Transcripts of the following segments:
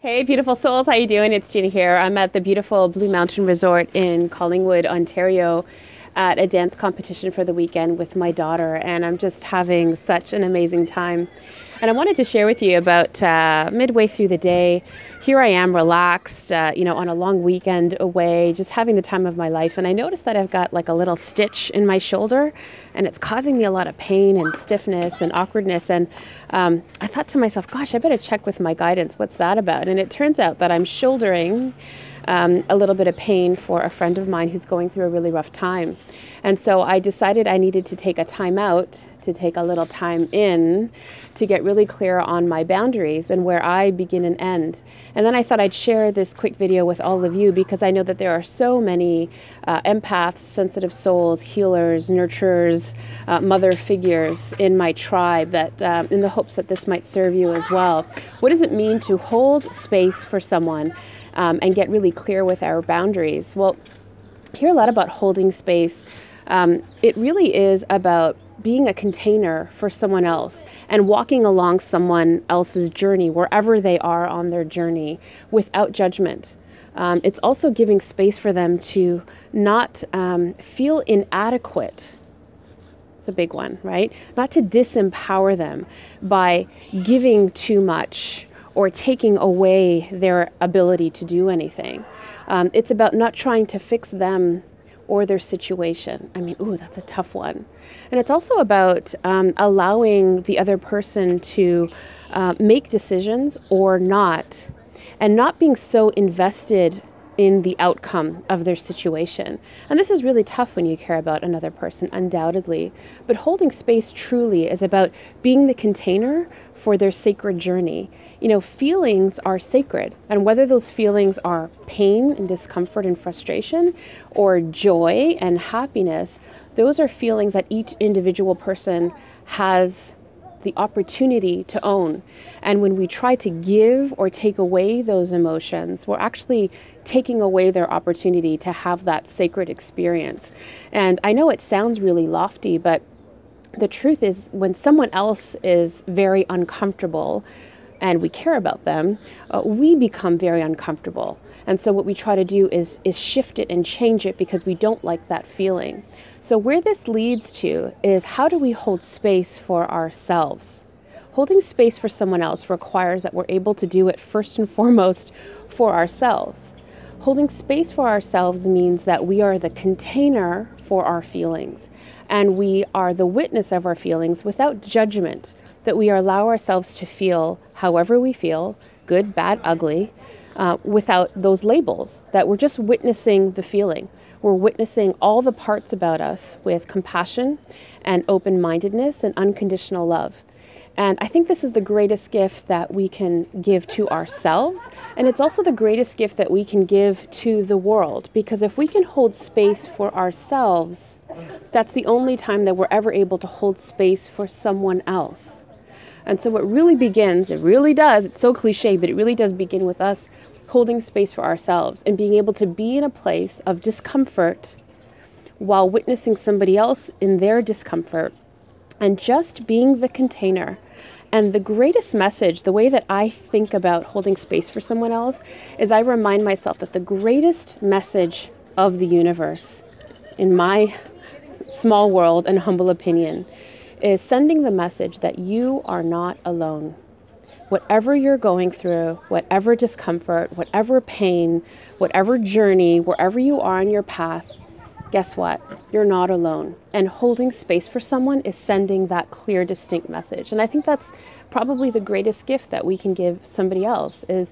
Hey, beautiful souls, how you doing? It's Gina here. I'm at the beautiful Blue Mountain Resort in Collingwood, Ontario at a dance competition for the weekend with my daughter, and I'm just having such an amazing time. And I wanted to share with you about midway through the day, here I am relaxed, on a long weekend away, just having the time of my life. And I noticed that I've got like a little stitch in my shoulder, and it's causing me a lot of pain and stiffness and awkwardness. And I thought to myself, gosh, I better check with my guidance. What's that about? And it turns out that I'm shouldering a little bit of pain for a friend of mine who's going through a really rough time. And so I decided I needed to take a time out, to take a little time in, to get really clear on my boundaries and where I begin and end. And then I thought I'd share this quick video with all of you because I know that there are so many empaths, sensitive souls, healers, nurturers, mother figures in my tribe, that in the hopes that this might serve you as well. What does it mean to hold space for someone and get really clear with our boundaries? Well, I hear a lot about holding space. It really is about being a container for someone else and walking along someone else's journey, wherever they are on their journey, without judgment. It's also giving space for them to not feel inadequate. It's a big one, right? Not to disempower them by giving too much or taking away their ability to do anything. It's about not trying to fix them or their situation. I mean, ooh, that's a tough one. And it's also about allowing the other person to make decisions or not, and not being so invested in the outcome of their situation. And this is really tough when you care about another person, undoubtedly. But holding space truly is about being the container for their sacred journey. You know, feelings are sacred, and whether those feelings are pain and discomfort and frustration or joy and happiness, those are feelings that each individual person has the opportunity to own. And when we try to give or take away those emotions, we're actually taking away their opportunity to have that sacred experience. And I know it sounds really lofty, but the truth is, when someone else is very uncomfortable and we care about them, we become very uncomfortable. And so what we try to do is shift it and change it because we don't like that feeling. So where this leads to is, how do we hold space for ourselves? Holding space for someone else requires that we're able to do it first and foremost for ourselves. Holding space for ourselves means that we are the container for our feelings, and we are the witness of our feelings without judgment, that we allow ourselves to feel however we feel, good, bad, ugly, without those labels, that we're just witnessing the feeling. We're witnessing all the parts about us with compassion and open-mindedness and unconditional love. And I think this is the greatest gift that we can give to ourselves. And it's also the greatest gift that we can give to the world. Because if we can hold space for ourselves, that's the only time that we're ever able to hold space for someone else. And so what really begins, it really does, it's so cliche, but it really does begin with us holding space for ourselves and being able to be in a place of discomfort while witnessing somebody else in their discomfort, and just being the container. And the greatest message, the way that I think about holding space for someone else, is I remind myself that the greatest message of the universe, in my small world and humble opinion, is sending the message that you are not alone. Whatever you're going through, whatever discomfort, whatever pain, whatever journey, wherever you are on your path, guess what? You're not alone. And holding space for someone is sending that clear, distinct message. And I think that's probably the greatest gift that we can give somebody else, is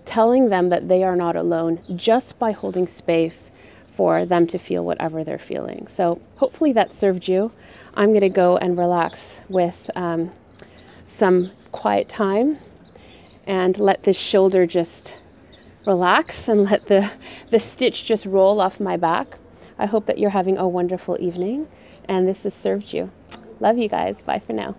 telling them that they are not alone just by holding space for them to feel whatever they're feeling. So hopefully that served you. I'm going to go and relax with some quiet time and let this shoulder just relax and let the stitch just roll off my back. I hope that you're having a wonderful evening and this has served you. Love you guys. Bye for now.